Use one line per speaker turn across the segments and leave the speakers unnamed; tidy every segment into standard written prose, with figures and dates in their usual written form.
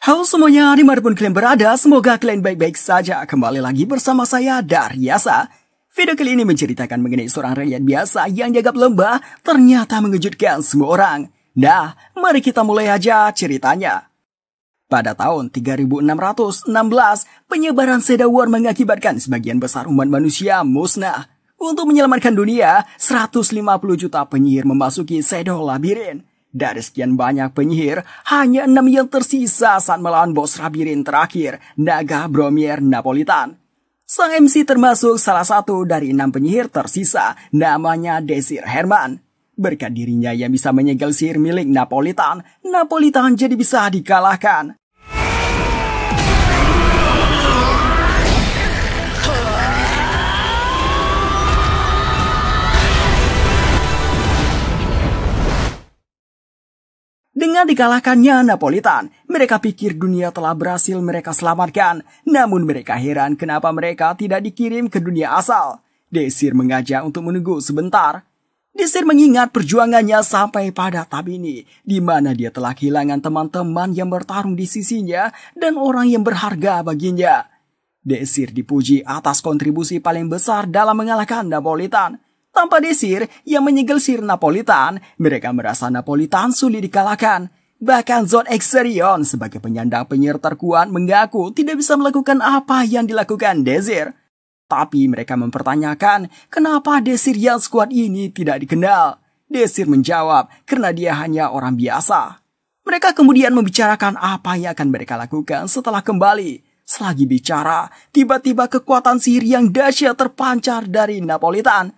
Halo semuanya, dimanapun kalian berada, semoga kalian baik-baik saja. Kembali lagi bersama saya, Daryasa. Video kali ini menceritakan mengenai seorang rakyat biasa yang dianggap lembah, ternyata mengejutkan semua orang. Nah, mari kita mulai aja ceritanya. Pada tahun 3616, penyebaran Shadowworld mengakibatkan sebagian besar umat manusia musnah. Untuk menyelamatkan dunia, 150 juta penyihir memasuki Shadow Labyrinth. Dari sekian banyak penyihir, hanya 6 yang tersisa saat melawan bos labirin terakhir, Naga Bromir Napolitan. Sang MC termasuk salah satu dari 6 penyihir tersisa, namanya Desir Herman. Berkat dirinya yang bisa menyegel sihir milik Napolitan, Napolitan jadi bisa dikalahkan. Dengan dikalahkannya Napolitan, mereka pikir dunia telah berhasil mereka selamatkan. Namun mereka heran kenapa mereka tidak dikirim ke dunia asal. Desir mengajak untuk menunggu sebentar. Desir mengingat perjuangannya sampai pada tahap ini, di mana dia telah kehilangan teman-teman yang bertarung di sisinya dan orang yang berharga baginya. Desir dipuji atas kontribusi paling besar dalam mengalahkan Napolitan. Tanpa Desir yang menyegel sihir Napolitan, mereka merasa Napolitan sulit dikalahkan. Bahkan Zod Exerion sebagai penyandang penyihir terkuat mengaku tidak bisa melakukan apa yang dilakukan Desir. Tapi mereka mempertanyakan kenapa Desir yang sekuat ini tidak dikenal. Desir menjawab karena dia hanya orang biasa. Mereka kemudian membicarakan apa yang akan mereka lakukan setelah kembali. Selagi bicara, tiba-tiba kekuatan sihir yang dahsyat terpancar dari Napolitan.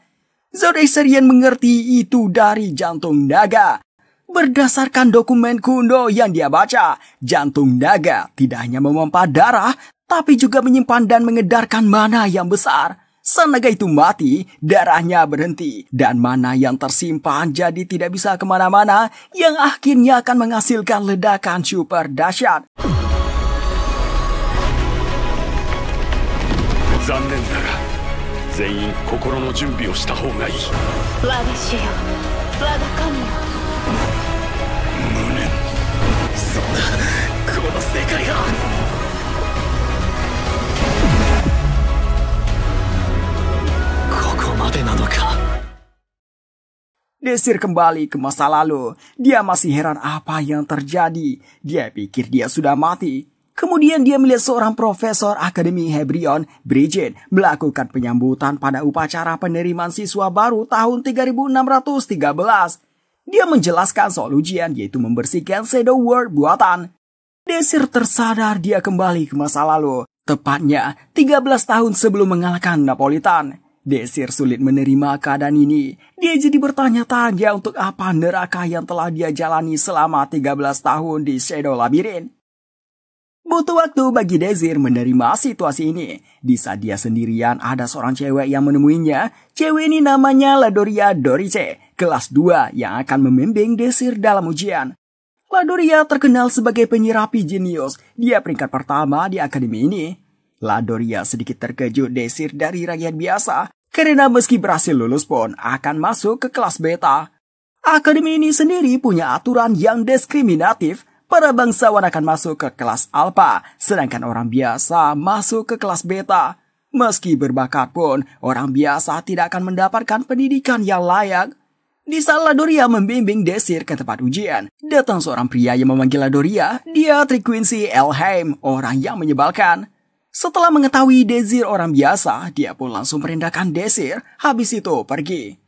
Zod Exerion mengerti itu dari jantung naga. Berdasarkan dokumen kuno yang dia baca, jantung naga tidak hanya memompa darah, tapi juga menyimpan dan mengedarkan mana yang besar. Sang naga itu mati, darahnya berhenti, dan mana yang tersimpan jadi tidak bisa kemana-mana, yang akhirnya akan menghasilkan ledakan super dahsyat. Desir kembali ke masa lalu. Dia masih heran apa yang terjadi. Dia pikir dia sudah mati. Kemudian dia melihat seorang profesor Akademi Hebrion, Bridget, melakukan penyambutan pada upacara penerimaan siswa baru tahun 3613. Dia menjelaskan soal ujian, yaitu membersihkan Shadowworld buatan. Desir tersadar dia kembali ke masa lalu, tepatnya 13 tahun sebelum mengalahkan Napolitan. Desir sulit menerima keadaan ini. Dia jadi bertanya-tanya untuk apa neraka yang telah dia jalani selama 13 tahun di Shadow Labyrinth. Butuh waktu bagi Desir menerima situasi ini. Di saat dia sendirian, ada seorang cewek yang menemuinya. Cewek ini namanya Ladoria Dorice, kelas 2 yang akan membimbing Desir dalam ujian. Ladoria terkenal sebagai penyihir api jenius. Dia peringkat pertama di akademi ini. Ladoria sedikit terkejut Desir dari rakyat biasa, karena meski berhasil lulus pun akan masuk ke kelas beta. Akademi ini sendiri punya aturan yang diskriminatif. Para bangsawan akan masuk ke kelas alpha, sedangkan orang biasa masuk ke kelas beta. Meski berbakat pun, orang biasa tidak akan mendapatkan pendidikan yang layak. Di saat Ladoria membimbing Desir ke tempat ujian, datang seorang pria yang memanggil Ladoria. Dia Triquincy Elheim, orang yang menyebalkan. Setelah mengetahui Desir orang biasa, dia pun langsung merendahkan Desir, habis itu pergi.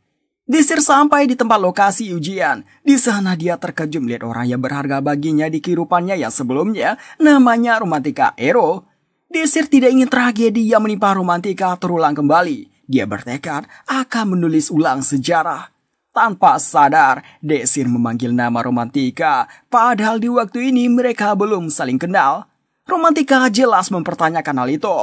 Desir sampai di tempat lokasi ujian. Di sana dia terkejut melihat orang yang berharga baginya di kehidupannya yang sebelumnya, namanya Romantika Ero. Desir tidak ingin tragedi yang menimpa Romantika terulang kembali. Dia bertekad akan menulis ulang sejarah. Tanpa sadar, Desir memanggil nama Romantika, padahal di waktu ini mereka belum saling kenal. Romantika jelas mempertanyakan hal itu.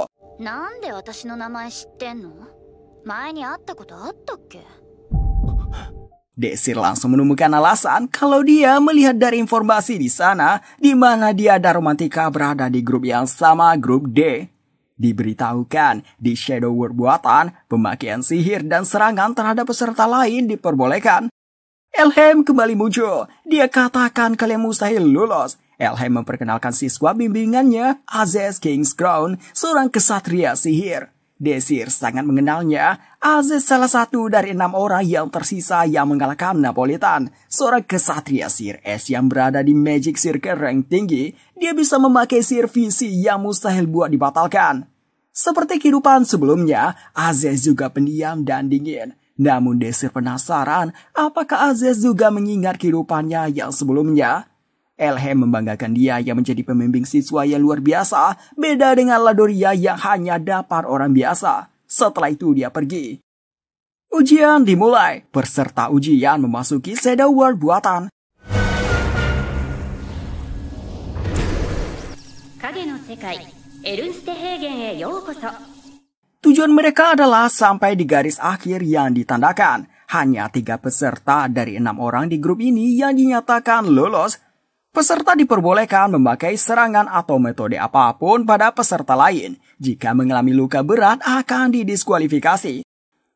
Desir langsung menemukan alasan kalau dia melihat dari informasi di sana, di mana dia dan Romantika berada di grup yang sama, grup D. Diberitahukan di Shadowworld buatan, pemakaian sihir dan serangan terhadap peserta lain diperbolehkan. Elheim kembali muncul. Dia katakan kalian mustahil lulus. Elham memperkenalkan siswa bimbingannya, Aziz Kingscrown, seorang kesatria sihir. Desir sangat mengenalnya. Aziz salah satu dari 6 orang yang tersisa yang mengalahkan Napolitan, seorang kesatria sihir es yang berada di Magic Circle rank tinggi. Dia bisa memakai sihir visi yang mustahil buat dibatalkan. Seperti kehidupan sebelumnya, Aziz juga pendiam dan dingin. Namun Desir penasaran, apakah Aziz juga mengingat kehidupannya yang sebelumnya? Elham membanggakan dia yang menjadi pembimbing siswa yang luar biasa, beda dengan Ladoria yang hanya dapat orang biasa. Setelah itu dia pergi. Ujian dimulai. Peserta ujian memasuki Shadow World buatan. Tujuan mereka adalah sampai di garis akhir yang ditandakan. Hanya 3 peserta dari 6 orang di grup ini yang dinyatakan lolos. Peserta diperbolehkan memakai serangan atau metode apapun pada peserta lain. Jika mengalami luka berat akan didiskualifikasi.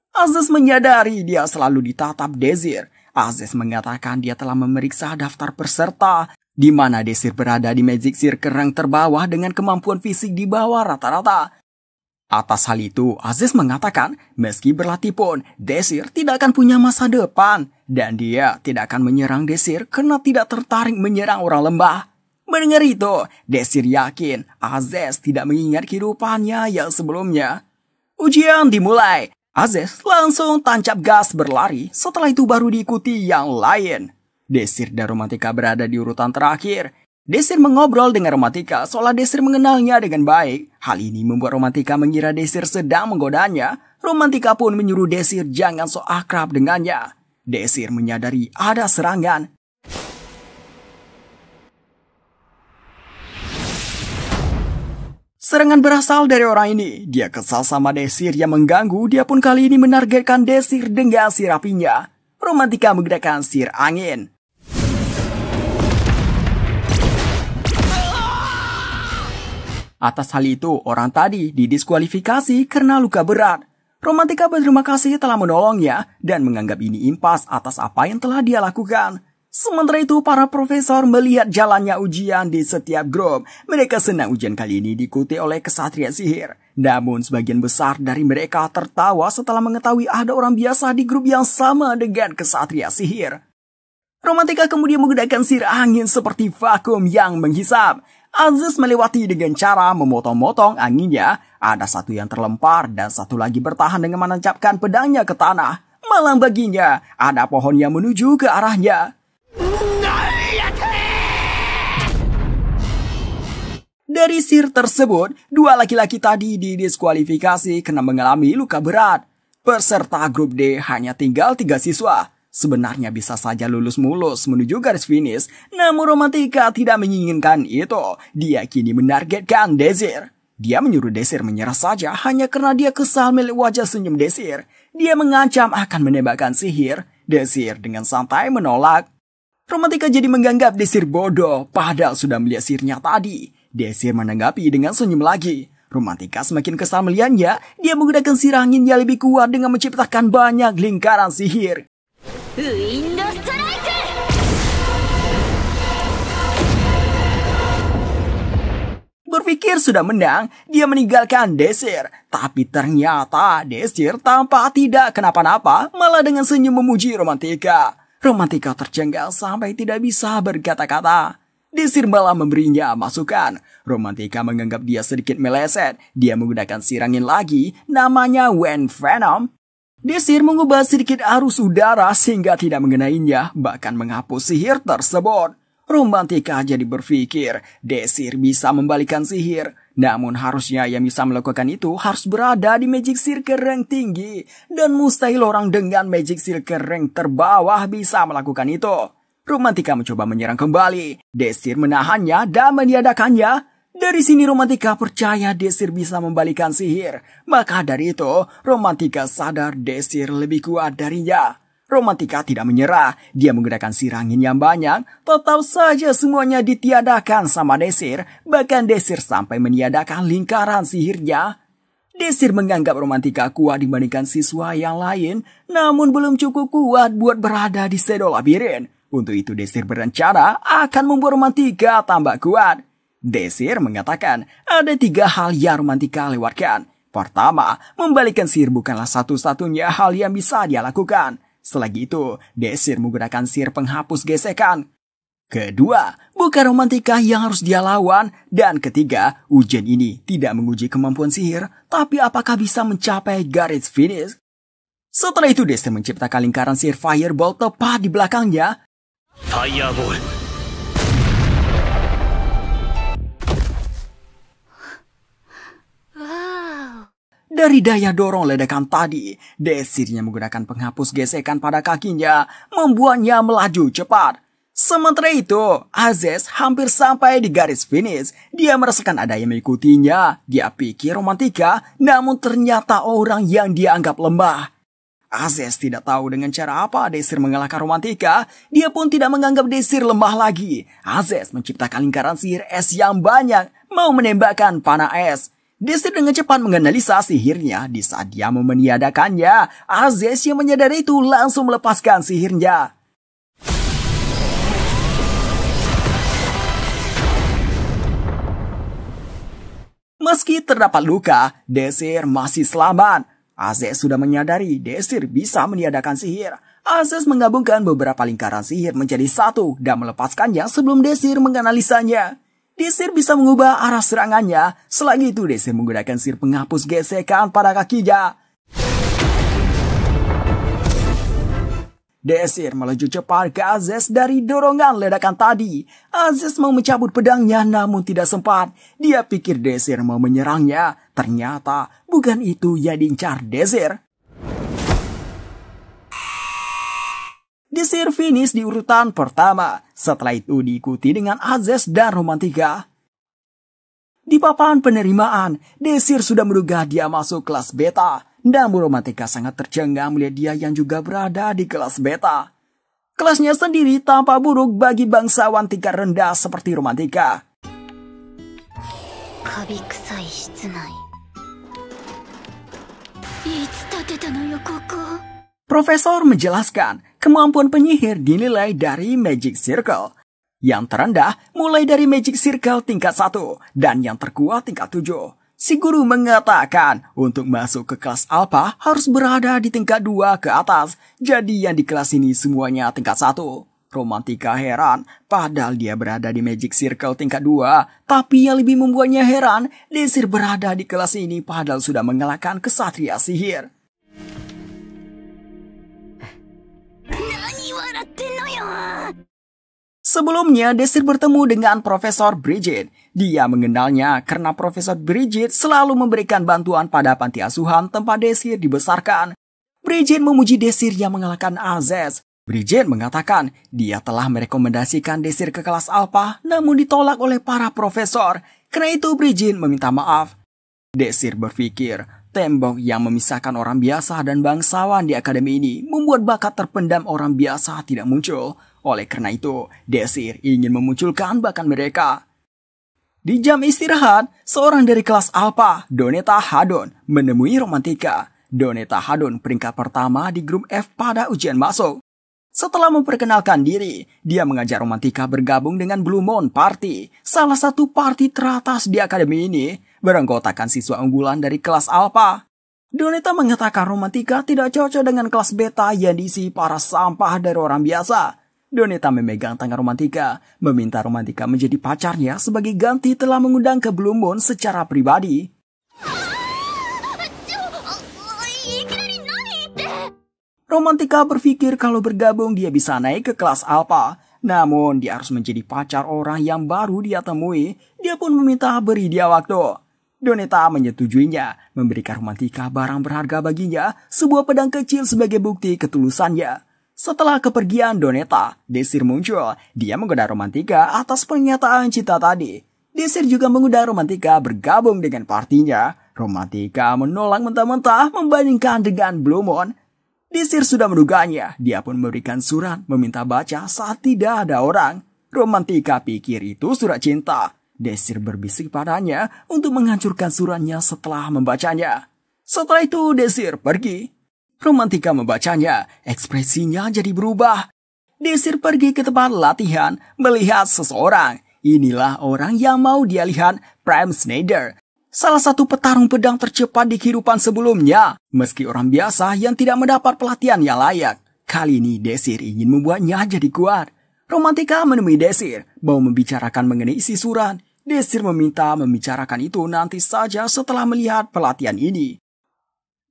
Aziz menyadari dia selalu ditatap Desir. Aziz mengatakan dia telah memeriksa daftar peserta, di mana Desir berada di Magic Circle rank terbawah dengan kemampuan fisik di bawah rata-rata. Atas hal itu, Aziz mengatakan meski berlatih pun, Desir tidak akan punya masa depan. Dan dia tidak akan menyerang Desir karena tidak tertarik menyerang orang lembah. Mendengar itu, Desir yakin Aziz tidak mengingat kehidupannya yang sebelumnya. Ujian dimulai. Aziz langsung tancap gas berlari, setelah itu baru diikuti yang lain. Desir dan Romantika berada di urutan terakhir. Desir mengobrol dengan Romantika seolah Desir mengenalnya dengan baik. Hal ini membuat Romantika mengira Desir sedang menggodanya. Romantika pun menyuruh Desir jangan sok akrab dengannya. Desir menyadari ada serangan. Serangan berasal dari orang ini. Dia kesal sama Desir yang mengganggu. Dia pun kali ini menargetkan Desir dengan sihir apinya. Romantika menggerakkan sihir angin. Atas hal itu, orang tadi didiskualifikasi karena luka berat. Romantika berterima kasih telah menolongnya dan menganggap ini impas atas apa yang telah dia lakukan. Sementara itu, para profesor melihat jalannya ujian di setiap grup. Mereka senang ujian kali ini diikuti oleh kesatria sihir. Namun, sebagian besar dari mereka tertawa setelah mengetahui ada orang biasa di grup yang sama dengan kesatria sihir. Romantika kemudian menggunakan sihir angin seperti vakum yang menghisap. Aziz melewati dengan cara memotong-motong anginnya. Ada satu yang terlempar dan satu lagi bertahan dengan menancapkan pedangnya ke tanah. Malang baginya, ada pohon yang menuju ke arahnya. Dari sihir tersebut, 2 laki-laki tadi didiskualifikasi karena mengalami luka berat. Peserta grup D hanya tinggal 3 siswa. Sebenarnya bisa saja lulus mulus menuju garis finish, namun Romantika tidak menginginkan itu. Dia kini menargetkan Desir. Dia menyuruh Desir menyerah saja hanya karena dia kesal melihat wajah senyum Desir. Dia mengancam akan menembakkan sihir. Desir dengan santai menolak. Romantika jadi menganggap Desir bodoh, padahal sudah melihat sihirnya tadi. Desir menanggapi dengan senyum lagi. Romantika semakin kesal melihatnya. Dia menggunakan sihir angin yang lebih kuat dengan menciptakan banyak lingkaran sihir. Berpikir sudah menang, dia meninggalkan Desir. Tapi ternyata Desir tampak tidak kenapa-napa, malah dengan senyum memuji Romantika. Romantika tercengang sampai tidak bisa berkata-kata. Desir malah memberinya masukan. Romantika menganggap dia sedikit meleset. Dia menggunakan sihir angin lagi, namanya Wind Venom. Desir mengubah sedikit arus udara sehingga tidak mengenainya, bahkan menghapus sihir tersebut. Romantika jadi berpikir, Desir bisa membalikan sihir. Namun harusnya yang bisa melakukan itu harus berada di Magic Circle rank tinggi. Dan mustahil orang dengan Magic Circle rank terbawah bisa melakukan itu. Romantika mencoba menyerang kembali. Desir menahannya dan meniadakannya. Dari sini Romantika percaya Desir bisa membalikan sihir. Maka dari itu, Romantika sadar Desir lebih kuat darinya. Romantika tidak menyerah. Dia menggunakan sihir angin yang banyak. Tetap saja semuanya ditiadakan sama Desir. Bahkan Desir sampai meniadakan lingkaran sihirnya. Desir menganggap Romantika kuat dibandingkan siswa yang lain. Namun belum cukup kuat buat berada di Shadow Labyrinth. Untuk itu Desir berencana akan membuat Romantika tambah kuat. Desir mengatakan ada 3 hal yang Romantika lewatkan. Pertama, membalikkan sihir bukanlah satu-satunya hal yang bisa dia lakukan. Selagi itu, Desir menggunakan sihir penghapus gesekan. Kedua, bukan Romantika yang harus dia lawan. Dan ketiga, ujian ini tidak menguji kemampuan sihir, tapi apakah bisa mencapai garis finish. Setelah itu Desir menciptakan lingkaran sihir Fireball tepat di belakangnya.
Fireball.
Dari daya dorong ledakan tadi, Desirnya menggunakan penghapus gesekan pada kakinya, membuatnya melaju cepat. Sementara itu, Azez hampir sampai di garis finish. Dia merasakan ada yang mengikutinya. Dia pikir Romantika, namun ternyata orang yang dia anggap lemah. Azez tidak tahu dengan cara apa Desir mengalahkan Romantika. Dia pun tidak menganggap Desir lemah lagi. Azez menciptakan lingkaran sihir es yang banyak, mau menembakkan panah es. Desir dengan cepat menganalisa sihirnya. Di saat dia mau meniadakannya, Azez yang menyadari itu langsung melepaskan sihirnya. Meski terdapat luka, Desir masih selamat. Azez sudah menyadari Desir bisa meniadakan sihir. Azez menggabungkan beberapa lingkaran sihir menjadi satu dan melepaskannya sebelum Desir menganalisanya. Desir bisa mengubah arah serangannya. Selagi itu Desir menggunakan sihir penghapus gesekan pada kakinya. Desir melaju cepat ke Azez dari dorongan ledakan tadi. Azez mau mencabut pedangnya namun tidak sempat. Dia pikir Desir mau menyerangnya. Ternyata bukan itu yang diincar Desir. Desir finish di urutan pertama. Setelah itu diikuti dengan Azez dan Romantika. Di papan penerimaan, Desir sudah menduga dia masuk kelas beta. Namun Romantika sangat tercengang melihat dia yang juga berada di kelas beta. Kelasnya sendiri tampak buruk bagi bangsawan tingkat rendah seperti Romantika. Profesor menjelaskan, kemampuan penyihir dinilai dari Magic Circle. Yang terendah mulai dari Magic Circle tingkat 1 dan yang terkuat tingkat 7. Si guru mengatakan untuk masuk ke kelas Alpha harus berada di tingkat 2 ke atas. Jadi yang di kelas ini semuanya tingkat 1. Romantika heran, padahal dia berada di Magic Circle tingkat 2. Tapi yang lebih membuatnya heran, Desir berada di kelas ini padahal sudah mengalahkan kesatria sihir. Sebelumnya, Desir bertemu dengan Profesor Bridget. Dia mengenalnya karena Profesor Bridget selalu memberikan bantuan pada panti asuhan tempat Desir dibesarkan. Bridget memuji Desir yang mengalahkan Azez. Bridget mengatakan dia telah merekomendasikan Desir ke kelas Alpha namun ditolak oleh para profesor. Karena itu Bridget meminta maaf. Desir berpikir, tembok yang memisahkan orang biasa dan bangsawan di akademi ini membuat bakat terpendam orang biasa tidak muncul. Oleh karena itu, Desir ingin memunculkan bakat mereka. Di jam istirahat, seorang dari kelas Alpha, Donetta Hadon, menemui Romantika. Donetta Hadon peringkat pertama di grup F pada ujian masuk. Setelah memperkenalkan diri, dia mengajak Romantika bergabung dengan Blue Moon Party, salah satu party teratas di akademi ini, beranggotakan siswa unggulan dari kelas Alpha. Donetta mengatakan Romantika tidak cocok dengan kelas beta yang diisi para sampah dari orang biasa. Donetta memegang tangan Romantika, meminta Romantika menjadi pacarnya sebagai ganti telah mengundang ke Blue Moon secara pribadi. Romantika berpikir kalau bergabung dia bisa naik ke kelas Alpha. Namun dia harus menjadi pacar orang yang baru dia temui. Dia pun meminta beri dia waktu. Donetta menyetujuinya, memberikan Romantika barang berharga baginya, sebuah pedang kecil sebagai bukti ketulusannya. Setelah kepergian Donetta, Desir muncul. Dia menggoda Romantika atas pernyataan cinta tadi. Desir juga mengundang Romantika bergabung dengan partinya. Romantika menolak mentah-mentah membandingkan dengan Blue Moon. Desir sudah menduganya. Dia pun memberikan surat meminta baca saat tidak ada orang. Romantika pikir itu surat cinta. Desir berbisik padanya untuk menghancurkan suratnya setelah membacanya. Setelah itu Desir pergi. Romantika membacanya, ekspresinya jadi berubah. Desir pergi ke tempat latihan melihat seseorang. Inilah orang yang mau dia lihat, Prime Schneider. Salah satu petarung pedang tercepat di kehidupan sebelumnya. Meski orang biasa yang tidak mendapat pelatihan yang layak. Kali ini Desir ingin membuatnya jadi kuat. Romantika menemui Desir, mau membicarakan mengenai isi surat. Desir meminta membicarakan itu nanti saja setelah melihat pelatihan ini.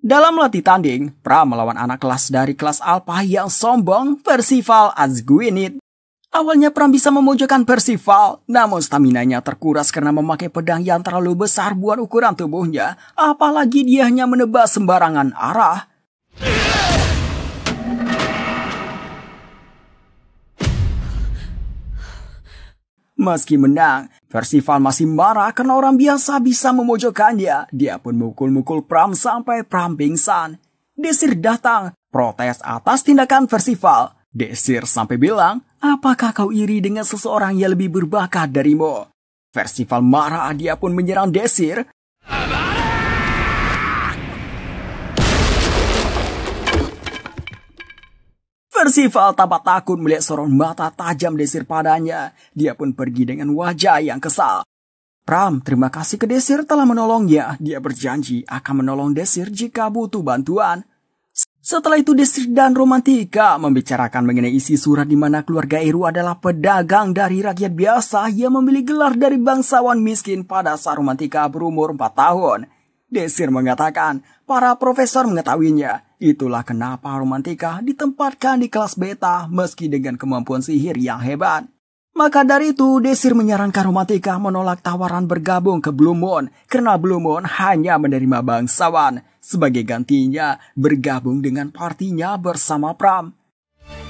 Dalam latih tanding, Pram melawan anak kelas dari kelas Alpha yang sombong, Percival Azguinit. Awalnya Pram bisa memojokkan Percival, namun staminanya terkuras karena memakai pedang yang terlalu besar buat ukuran tubuhnya, apalagi dia hanya menebas sembarangan arah. Meski menang, Percival masih marah karena orang biasa bisa memojokkannya. Dia pun mukul-mukul Pram sampai Pram pingsan. Desir datang, protes atas tindakan Percival. Desir sampai bilang, apakah kau iri dengan seseorang yang lebih berbakat darimu? Percival marah, dia pun menyerang Desir. Percival tampak takut melihat sorot mata tajam Desir padanya. Dia pun pergi dengan wajah yang kesal. Pram terima kasih ke Desir telah menolongnya. Dia berjanji akan menolong Desir jika butuh bantuan. Setelah itu Desir dan Romantika membicarakan mengenai isi surat di mana keluarga Eru adalah pedagang dari rakyat biasa yang memiliki gelar dari bangsawan miskin pada saat Romantika berumur 4 tahun. Desir mengatakan para profesor mengetahuinya. Itulah kenapa Romantika ditempatkan di kelas beta meski dengan kemampuan sihir yang hebat. Maka dari itu, Desir menyarankan Romantika menolak tawaran bergabung ke Blue Moon karena Blue Moon hanya menerima bangsawan. Sebagai gantinya, bergabung dengan partinya bersama Pram.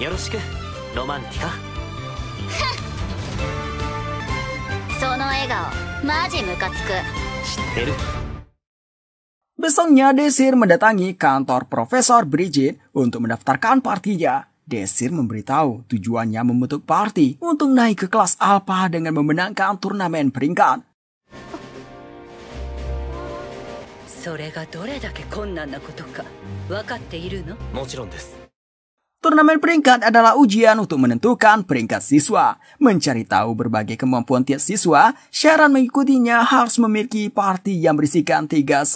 Yoroshiku, Romantika.
Besoknya, Desir mendatangi kantor Profesor Bridget untuk mendaftarkan partinya. Desir memberitahu tujuannya membentuk parti untuk naik ke kelas Alpha dengan memenangkan turnamen peringkat. Turnamen peringkat adalah ujian untuk menentukan peringkat siswa. Mencari tahu berbagai kemampuan tiap siswa, syarat mengikutinya harus memiliki parti yang berisikan 3-6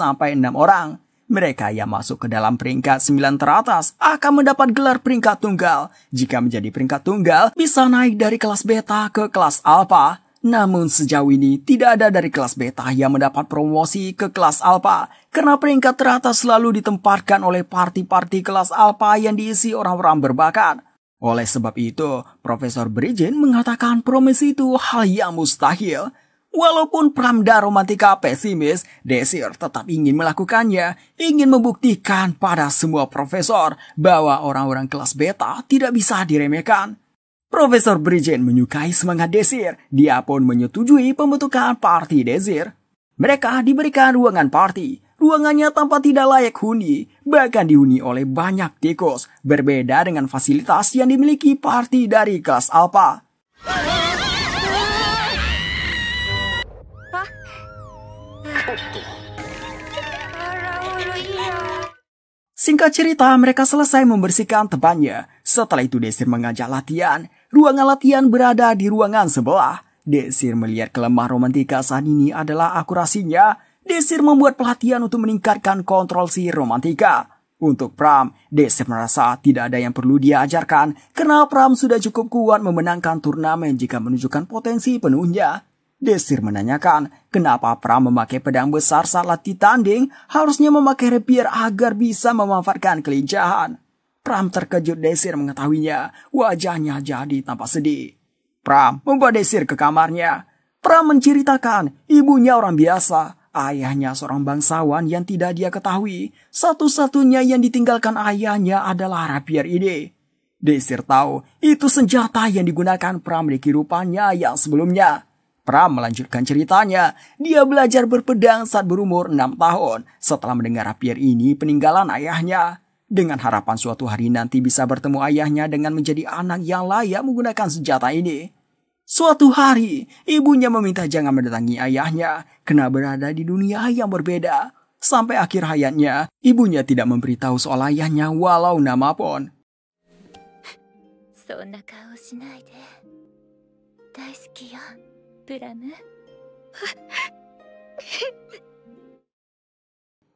orang. Mereka yang masuk ke dalam peringkat 9 teratas akan mendapat gelar peringkat tunggal. Jika menjadi peringkat tunggal, bisa naik dari kelas beta ke kelas alpha. Namun sejauh ini tidak ada dari kelas beta yang mendapat promosi ke kelas alpha. Karena peringkat teratas selalu ditempatkan oleh parti-parti kelas alpha yang diisi orang-orang berbakat. Oleh sebab itu, Profesor Bridget mengatakan promosi itu hal yang mustahil. Walaupun Pram dan Romantika pesimis, Desir tetap ingin melakukannya, ingin membuktikan pada semua profesor bahwa orang-orang kelas beta tidak bisa diremehkan. Profesor Bridget menyukai semangat Desir, dia pun menyetujui pembentukan parti Desir. Mereka diberikan ruangan parti, ruangannya tampak tidak layak huni, bahkan dihuni oleh banyak tikus, berbeda dengan fasilitas yang dimiliki parti dari kelas alpha. Singkat cerita, mereka selesai membersihkan tempatnya. Setelah itu Desir mengajak latihan. Ruangan latihan berada di ruangan sebelah. Desir melihat kelemahan Romantika saat ini adalah akurasinya. Desir membuat pelatihan untuk meningkatkan kontrol sihir Romantika. Untuk Pram, Desir merasa tidak ada yang perlu dia ajarkan karena Pram sudah cukup kuat memenangkan turnamen jika menunjukkan potensi penuhnya. Desir menanyakan kenapa Pram memakai pedang besar saat latih tanding, harusnya memakai rapier agar bisa memanfaatkan kelincahan. Pram terkejut Desir mengetahuinya, wajahnya jadi tampak sedih. Pram membawa Desir ke kamarnya. Pram menceritakan ibunya orang biasa, ayahnya seorang bangsawan yang tidak dia ketahui. Satu-satunya yang ditinggalkan ayahnya adalah rapier ini. Desir tahu itu senjata yang digunakan Pram di kehidupannya yang sebelumnya. Pram melanjutkan ceritanya, dia belajar berpedang saat berumur 6 tahun setelah mendengar rapier ini peninggalan ayahnya. Dengan harapan suatu hari nanti bisa bertemu ayahnya dengan menjadi anak yang layak menggunakan senjata ini. Suatu hari, ibunya meminta jangan mendatangi ayahnya karena berada di dunia yang berbeda. Sampai akhir hayatnya, ibunya tidak memberitahu soal ayahnya walau nama pun.
そんな顔しないで。大好きよ、プラム。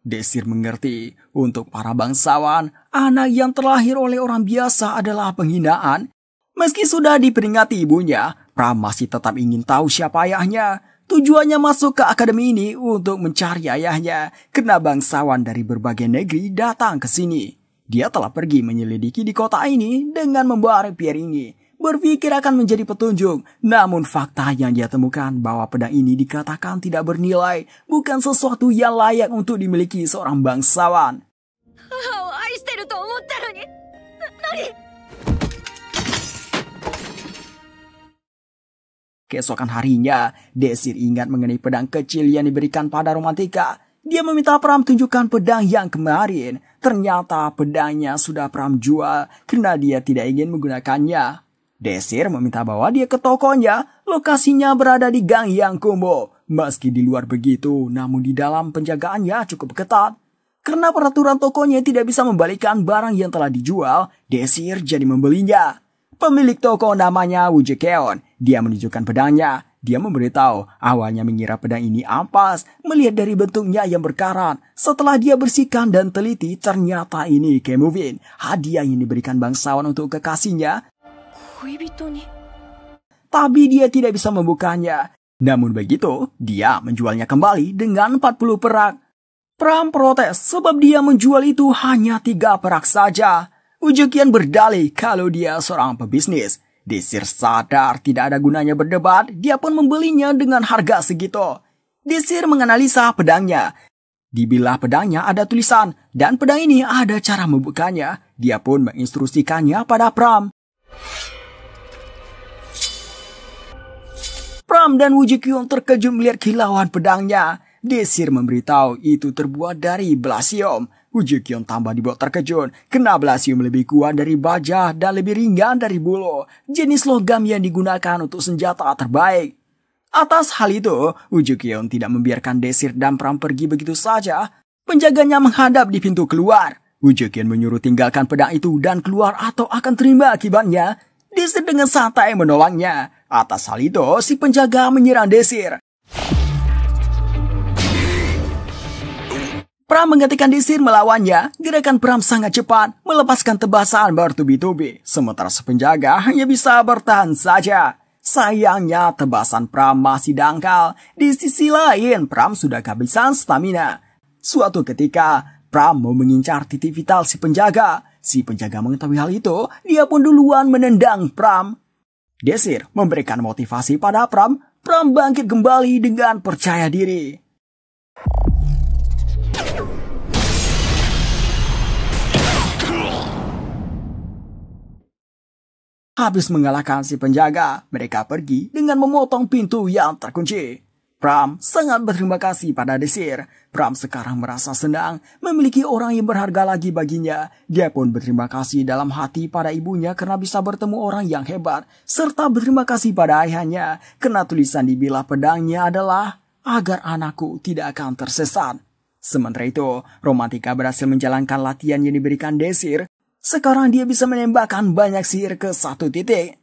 Desir mengerti, untuk para bangsawan, anak yang terlahir oleh orang biasa adalah penghinaan. Meski sudah diperingati ibunya, Pram masih tetap ingin tahu siapa ayahnya. Tujuannya masuk ke akademi ini untuk mencari ayahnya, karena bangsawan dari berbagai negeri datang ke sini. Dia telah pergi menyelidiki di kota ini dengan membawa rapier ini, berpikir akan menjadi petunjuk. Namun fakta yang dia temukan bahwa pedang ini dikatakan tidak bernilai, bukan sesuatu yang layak untuk dimiliki seorang bangsawan. Keesokan harinya, Desir ingat mengenai pedang kecil yang diberikan pada Romantika. Dia meminta Pram tunjukkan pedang yang kemarin. Ternyata pedangnya sudah Pram jual karena dia tidak ingin menggunakannya. Desir meminta bawa dia ke tokonya. Lokasinya berada di Gang Yang Kumbo. Meski di luar begitu, namun di dalam penjagaannya cukup ketat. Karena peraturan tokonya tidak bisa membalikan barang yang telah dijual, Desir jadi membelinya. Pemilik toko namanya Wu Jekeon. Dia menunjukkan pedangnya. Dia memberitahu awalnya mengira pedang ini ampas melihat dari bentuknya yang berkarat. Setelah dia bersihkan dan teliti, ternyata ini Kemuvin, hadiah yang diberikan bangsawan untuk kekasihnya. Tapi dia tidak bisa membukanya. Namun begitu, dia menjualnya kembali dengan 40 perak. Pram protes sebab dia menjual itu hanya 3 perak saja. Ujekian berdalih kalau dia seorang pebisnis. Desir sadar tidak ada gunanya berdebat, dia pun membelinya dengan harga segitu. Desir menganalisa pedangnya. Di bilah pedangnya ada tulisan, dan pedang ini ada cara membukanya. Dia pun menginstruksikannya pada Pram. Pram dan Ujekion terkejut melihat kilauan pedangnya. Desir memberitahu itu terbuat dari blasium. Ujekion tambah dibuat terkejut, karena blasium lebih kuat dari baja dan lebih ringan dari bulu, jenis logam yang digunakan untuk senjata terbaik. Atas hal itu, Ujekion tidak membiarkan Desir dan Pram pergi begitu saja. Penjaganya menghadap di pintu keluar. Ujekion menyuruh tinggalkan pedang itu dan keluar atau akan terima akibatnya. Desir dengan santai menolaknya. Atas hal itu, si penjaga menyerang Desir. Pram menggantikan Desir melawannya. Gerakan Pram sangat cepat, melepaskan tebasan bertubi-tubi. Sementara si penjaga hanya bisa bertahan saja. Sayangnya tebasan Pram masih dangkal. Di sisi lain, Pram sudah kehabisan stamina. Suatu ketika, Pram mau mengincar titik vital si penjaga. Si penjaga mengetahui hal itu, dia pun duluan menendang Pram. Desir memberikan motivasi pada Pram. Pram bangkit kembali dengan percaya diri. Habis mengalahkan si penjaga, mereka pergi dengan memotong pintu yang terkunci. Pram sangat berterima kasih pada Desir. Pram sekarang merasa senang memiliki orang yang berharga lagi baginya. Dia pun berterima kasih dalam hati pada ibunya karena bisa bertemu orang yang hebat. Serta berterima kasih pada ayahnya karena tulisan di bilah pedangnya adalah agar anakku tidak akan tersesat. Sementara itu, Romantika berhasil menjalankan latihan yang diberikan Desir. Sekarang dia bisa menembakkan banyak sihir ke satu titik.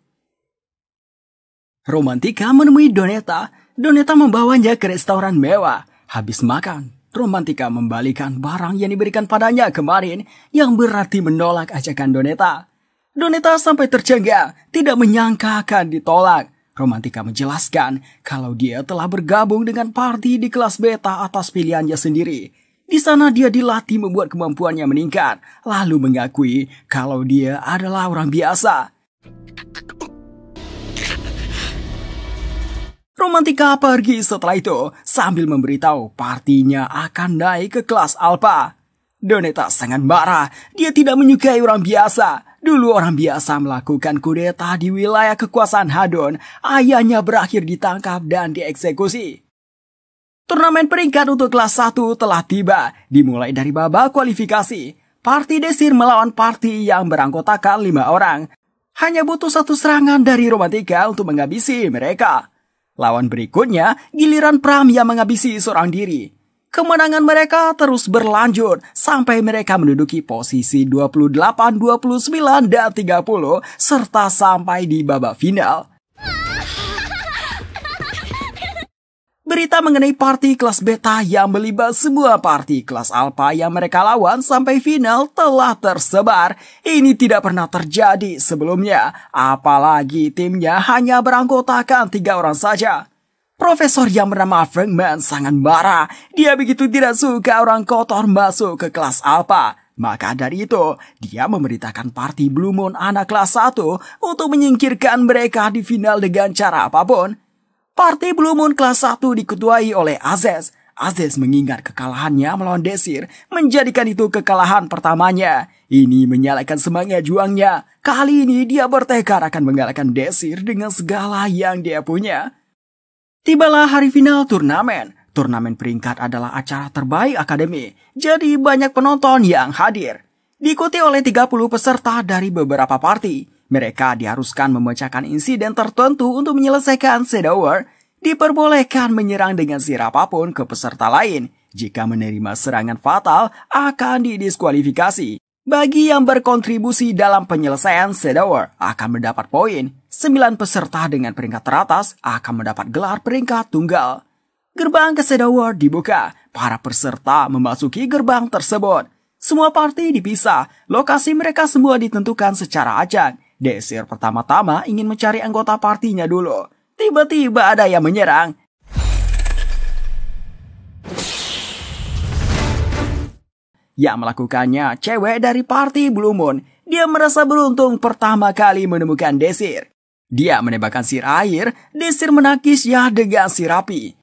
Romantika menemui Donetta. Donetta membawanya ke restoran mewah. Habis makan, Romantika membalikan barang yang diberikan padanya kemarin yang berarti menolak ajakan Donetta. Donetta sampai tercengang, tidak menyangka akan ditolak. Romantika menjelaskan kalau dia telah bergabung dengan party di kelas beta atas pilihannya sendiri. Di sana dia dilatih membuat kemampuannya meningkat, lalu mengakui kalau dia adalah orang biasa. Romantika pergi setelah itu sambil memberitahu partinya akan naik ke kelas Alpha. Donetta sangat marah, dia tidak menyukai orang biasa. Dulu orang biasa melakukan kudeta di wilayah kekuasaan Hadon, ayahnya berakhir ditangkap dan dieksekusi. Turnamen peringkat untuk kelas 1 telah tiba, dimulai dari babak kualifikasi. Parti Desir melawan parti yang beranggotakan 5 orang. Hanya butuh 1 serangan dari Romantika untuk menghabisi mereka. Lawan berikutnya, giliran Pram yang menghabisi seorang diri. Kemenangan mereka terus berlanjut sampai mereka menduduki posisi 28, 29, dan 30 serta sampai di babak final. Berita mengenai party kelas beta yang melibat semua party kelas alpha yang mereka lawan sampai final telah tersebar. Ini tidak pernah terjadi sebelumnya, apalagi timnya hanya beranggotakan 3 orang saja. Profesor yang bernama Frankman sangat marah. Dia begitu tidak suka orang kotor masuk ke kelas alpha. Maka dari itu, dia memerintahkan party Blue Moon anak kelas 1 untuk menyingkirkan mereka di final dengan cara apapun. Party Blue Moon kelas 1 diketuai oleh Azez. Azez mengingat kekalahannya melawan Desir, menjadikan itu kekalahan pertamanya. Ini menyalakan semangat juangnya. Kali ini dia bertekad akan mengalahkan Desir dengan segala yang dia punya. Tibalah hari final turnamen. Turnamen peringkat adalah acara terbaik akademi, jadi banyak penonton yang hadir. Diikuti oleh 30 peserta dari beberapa party. Mereka diharuskan memecahkan insiden tertentu untuk menyelesaikan Shadow War. Diperbolehkan menyerang dengan siapapun ke peserta lain. Jika menerima serangan fatal, akan didiskualifikasi. Bagi yang berkontribusi dalam penyelesaian Shadow War akan mendapat poin. 9 peserta dengan peringkat teratas akan mendapat gelar peringkat tunggal. Gerbang ke Shadow War dibuka. Para peserta memasuki gerbang tersebut. Semua party dipisah. Lokasi mereka semua ditentukan secara acak. Desir pertama-tama ingin mencari anggota partinya dulu. Tiba-tiba ada yang menyerang. Yang melakukannya cewek dari party Blue Moon. Dia merasa beruntung pertama kali menemukan Desir. Dia menembakkan sir air, Desir menakisnya dengan sir api.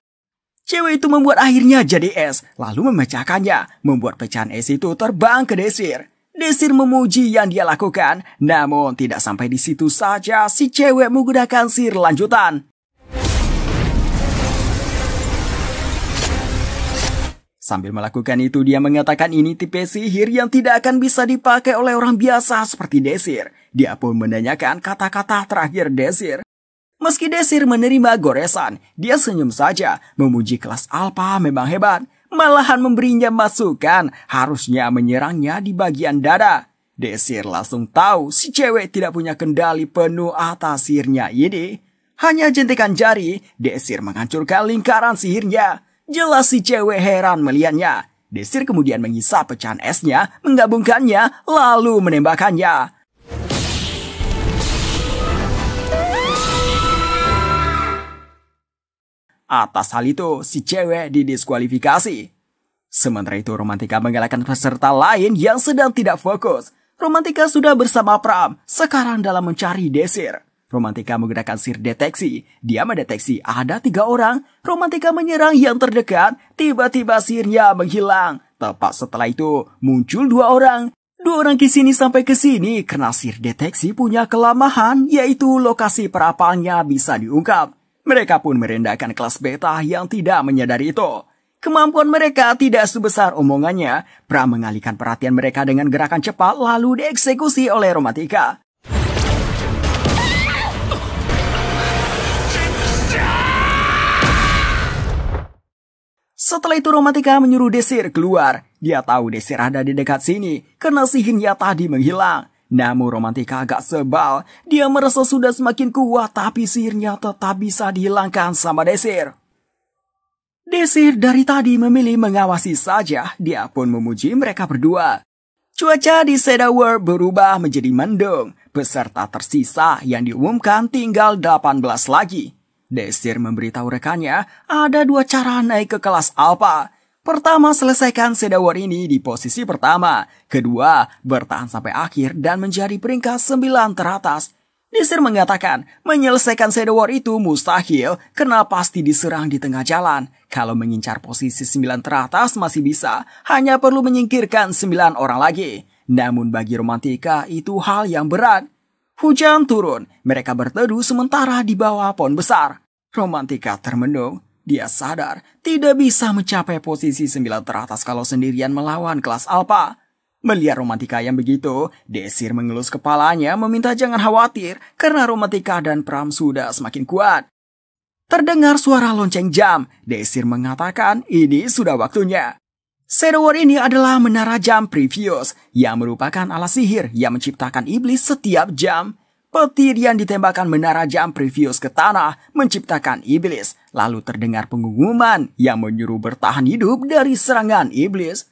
Cewek itu membuat airnya jadi es, lalu memecahkannya, membuat pecahan es itu terbang ke Desir. Desir memuji yang dia lakukan, namun tidak sampai di situ saja si cewek menggunakan sir lanjutan. Sambil melakukan itu, dia mengatakan ini tipe sihir yang tidak akan bisa dipakai oleh orang biasa seperti Desir. Dia pun menanyakan kata-kata terakhir Desir. Meski Desir menerima goresan, dia senyum saja, memuji kelas alpha memang hebat. Malahan memberinya masukan, harusnya menyerangnya di bagian dada. Desir langsung tahu si cewek tidak punya kendali penuh atas sihirnya ini. Hanya jentikan jari, Desir menghancurkan lingkaran sihirnya. Jelas si cewek heran melihatnya. Desir kemudian menghisap pecahan esnya, menggabungkannya, lalu menembakkannya. Atas hal itu, si cewek didiskualifikasi. Sementara itu, Romantika mengalahkan peserta lain yang sedang tidak fokus. Romantika sudah bersama Pram, sekarang dalam mencari Desir. Romantika menggunakan sir deteksi. Dia mendeteksi ada 3 orang. Romantika menyerang yang terdekat. Tiba-tiba sirnya menghilang. Tepat setelah itu muncul 2 orang. 2 orang kesini sampai ke sini karena sir deteksi punya kelemahan, yaitu lokasi perapalnya bisa diungkap. Mereka pun merendahkan kelas beta yang tidak menyadari itu. Kemampuan mereka tidak sebesar omongannya. Pram mengalihkan perhatian mereka dengan gerakan cepat lalu dieksekusi oleh Romantika. Setelah itu Romantika menyuruh Desir keluar. Dia tahu Desir ada di dekat sini karena sihirnya tadi menghilang. Namun Romantika agak sebal. Dia merasa sudah semakin kuat tapi sihirnya tetap bisa dihilangkan sama Desir. Desir dari tadi memilih mengawasi saja. Dia pun memuji mereka berdua. Cuaca di Shadow War berubah menjadi mendung. Peserta tersisa yang diumumkan tinggal 18 lagi. Desir memberitahu rekannya ada 2 cara naik ke kelas alpha. Pertama, selesaikan Shadow War ini di posisi pertama. Kedua, bertahan sampai akhir dan menjadi peringkat 9 teratas. Desir mengatakan menyelesaikan Shadow War itu mustahil karena pasti diserang di tengah jalan. Kalau mengincar posisi 9 teratas masih bisa, hanya perlu menyingkirkan 9 orang lagi. Namun bagi Romantika itu hal yang berat. Hujan turun, mereka berteduh sementara di bawah pohon besar. Romantika termenung, dia sadar tidak bisa mencapai posisi 9 teratas kalau sendirian melawan kelas alpha. Melihat Romantika yang begitu, Desir mengelus kepalanya meminta jangan khawatir karena Romantika dan Pram sudah semakin kuat. Terdengar suara lonceng jam. Desir mengatakan ini sudah waktunya. Shadow War ini adalah menara jam Previous yang merupakan alat sihir yang menciptakan iblis setiap jam. Petir yang ditembakkan menara jam Previous ke tanah menciptakan iblis. Lalu terdengar pengumuman yang menyuruh bertahan hidup dari serangan iblis.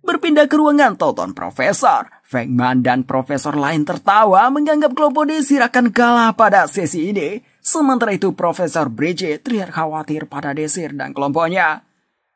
Berpindah ke ruangan tonton Profesor. Venkman dan profesor lain tertawa menganggap kelompok Desir akan kalah pada sesi ini. Sementara itu Profesor Bridget terlihat khawatir pada Desir dan kelompoknya.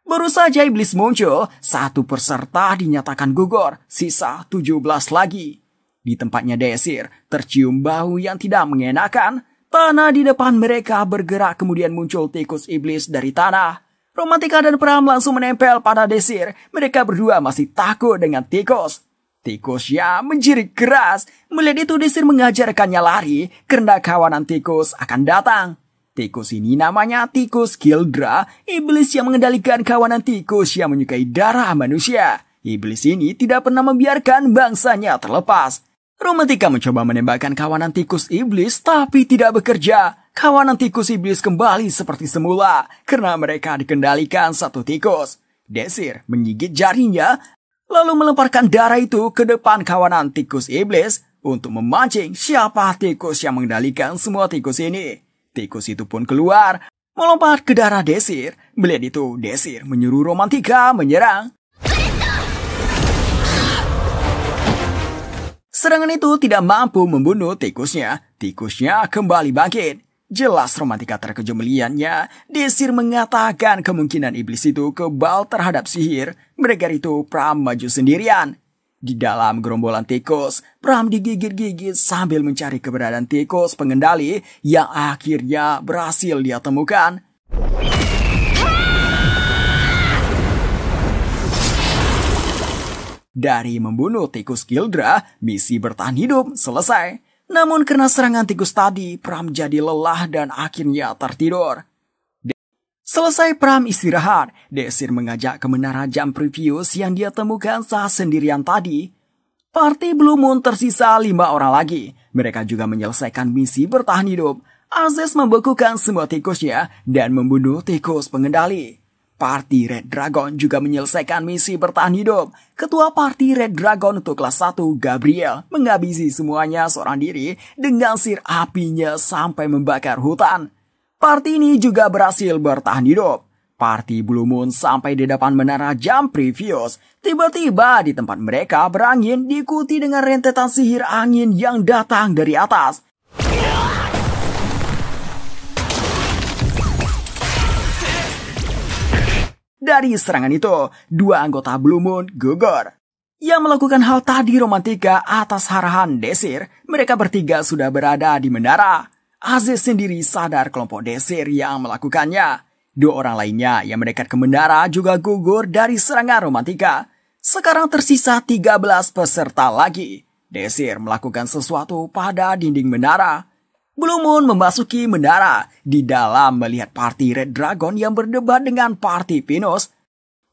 Baru saja iblis muncul, satu peserta dinyatakan gugur, sisa 17 lagi. Di tempatnya Desir, tercium bau yang tidak mengenakan. Tanah di depan mereka bergerak kemudian muncul tikus iblis dari tanah. Romantika dan Pram langsung menempel pada Desir. Mereka berdua masih takut dengan tikus. Tikusnya menjerit keras. Melihat itu Desir mengajarkannya lari karena kawanan tikus akan datang. Tikus ini namanya tikus Kildra, iblis yang mengendalikan kawanan tikus yang menyukai darah manusia. Iblis ini tidak pernah membiarkan bangsanya terlepas. Romantika mencoba menembakkan kawanan tikus iblis tapi tidak bekerja. Kawanan tikus iblis kembali seperti semula karena mereka dikendalikan satu tikus. Desir menggigit jarinya lalu melemparkan darah itu ke depan kawanan tikus iblis untuk memancing siapa tikus yang mengendalikan semua tikus ini. Tikus itu pun keluar, melompat ke darah Desir. Melihat itu, Desir menyuruh Romantika menyerang. Serangan itu tidak mampu membunuh tikusnya. Tikusnya kembali bangkit. Jelas Romantika terkejut melihatnya. Desir mengatakan kemungkinan iblis itu kebal terhadap sihir. Mereka itu Pram maju sendirian. Di dalam gerombolan tikus, Pram digigit-gigit sambil mencari keberadaan tikus pengendali yang akhirnya berhasil dia temukan. Dari membunuh tikus Kildra, misi bertahan hidup selesai. Namun karena serangan tikus tadi, Pram jadi lelah dan akhirnya tertidur. Selesai Pram istirahat, Desir mengajak ke menara jam Previous yang dia temukan saat sendirian tadi. Party Blue Moon tersisa 5 orang lagi. Mereka juga menyelesaikan misi bertahan hidup. Azez membekukan semua tikusnya dan membunuh tikus pengendali. Party Red Dragon juga menyelesaikan misi bertahan hidup. Ketua Party Red Dragon untuk kelas 1, Gabriel, menghabisi semuanya seorang diri dengan sihir apinya sampai membakar hutan. Party ini juga berhasil bertahan hidup. Party Blue Moon sampai di depan menara jam Previous. Tiba-tiba di tempat mereka berangin diikuti dengan rentetan sihir angin yang datang dari atas. Dari serangan itu, 2 anggota Blue Moon gugur. Yang melakukan hal tadi Romantika atas arahan Desir. Mereka bertiga sudah berada di menara. Azez sendiri sadar kelompok Desir yang melakukannya. 2 orang lainnya yang mendekat ke menara juga gugur dari serangan Romantika. Sekarang tersisa 13 peserta lagi. Desir melakukan sesuatu pada dinding menara. Blue Moon memasuki menara. Di dalam melihat Party Red Dragon yang berdebat dengan Party Pinus.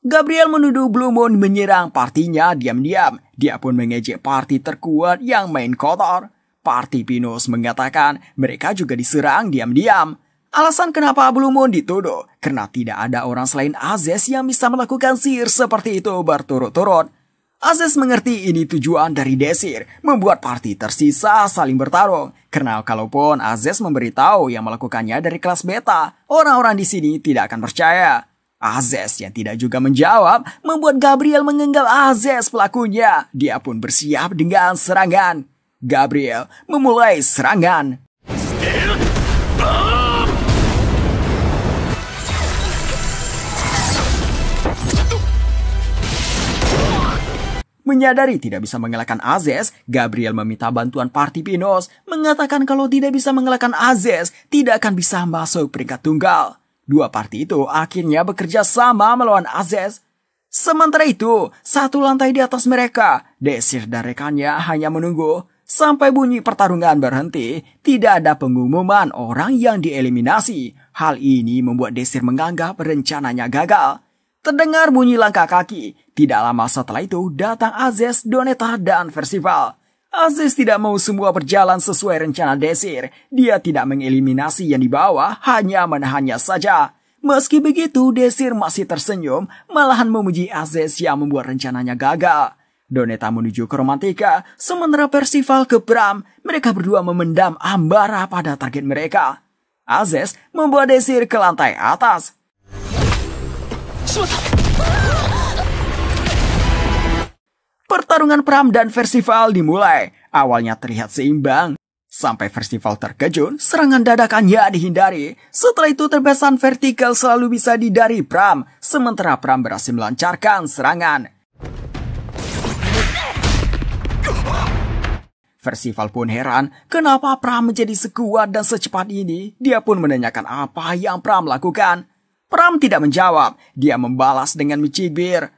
Gabriel menuduh Blue Moon menyerang partinya diam-diam. Dia pun mengejek party terkuat yang main kotor. Party Pinus mengatakan mereka juga diserang diam-diam. Alasan kenapa Blue Moon dituduh, karena tidak ada orang selain Azez yang bisa melakukan sihir seperti itu berturut-turut. Azez mengerti ini tujuan dari Desir, membuat party tersisa saling bertarung. Karena kalaupun Azez memberitahu yang melakukannya dari kelas beta, orang-orang di sini tidak akan percaya. Azez yang tidak juga menjawab, membuat Gabriel menganggap Azez pelakunya. Dia pun bersiap dengan serangan. Gabriel memulai serangan. Menyadari tidak bisa mengalahkan Azez, Gabriel meminta bantuan Party Pinus, mengatakan kalau tidak bisa mengalahkan Azez, tidak akan bisa masuk peringkat tunggal. 2 party itu akhirnya bekerja sama melawan Azez. Sementara itu, 1 lantai di atas mereka, Desir dan rekannya hanya menunggu. Sampai bunyi pertarungan berhenti, tidak ada pengumuman orang yang dieliminasi. Hal ini membuat Desir menganggap rencananya gagal. Terdengar bunyi langkah kaki. Tidak lama setelah itu datang Azez, Donetta, dan Percival. Azez tidak mau semua berjalan sesuai rencana Desir. Dia tidak mengeliminasi yang di bawah, hanya menahannya saja. Meski begitu, Desir masih tersenyum, malahan memuji Azez yang membuat rencananya gagal. Donetta menuju ke Romantika, sementara Percival ke Bram. Mereka berdua memendam ambara pada target mereka. Azez membawa Desir ke lantai atas. Pertarungan Pram dan Percival dimulai. Awalnya terlihat seimbang. Sampai Percival terkejut, serangan dadakannya dihindari. Setelah itu terbesan vertikal selalu bisa dihindari Pram. Sementara Pram berhasil melancarkan serangan. Percival pun heran, kenapa Pram menjadi sekuat dan secepat ini? Dia pun menanyakan apa yang Pram lakukan. Pram tidak menjawab, dia membalas dengan mencibir.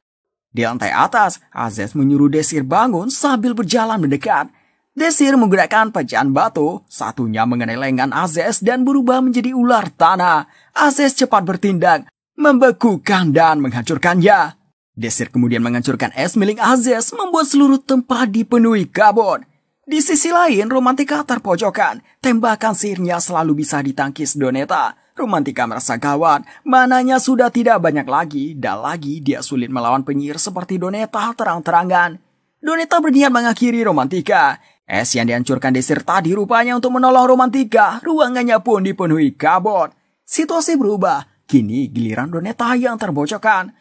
Di lantai atas, Azez menyuruh Desir bangun sambil berjalan mendekat. Desir menggunakan pecahan batu, satunya mengenai lengan Azez dan berubah menjadi ular tanah. Azez cepat bertindak, membekukan dan menghancurkannya. Desir kemudian menghancurkan es milik Azez, membuat seluruh tempat dipenuhi kabut. Di sisi lain, Romantika terpojokan. Tembakan sihirnya selalu bisa ditangkis Donetta. Romantika merasa gawat, mananya sudah tidak banyak lagi, dan lagi dia sulit melawan penyihir seperti Donetta terang-terangan. Donetta berniat mengakhiri Romantika. Es yang dihancurkan Desir tadi rupanya untuk menolong Romantika, ruangannya pun dipenuhi kabut. Situasi berubah, kini giliran Donetta yang terbocokkan.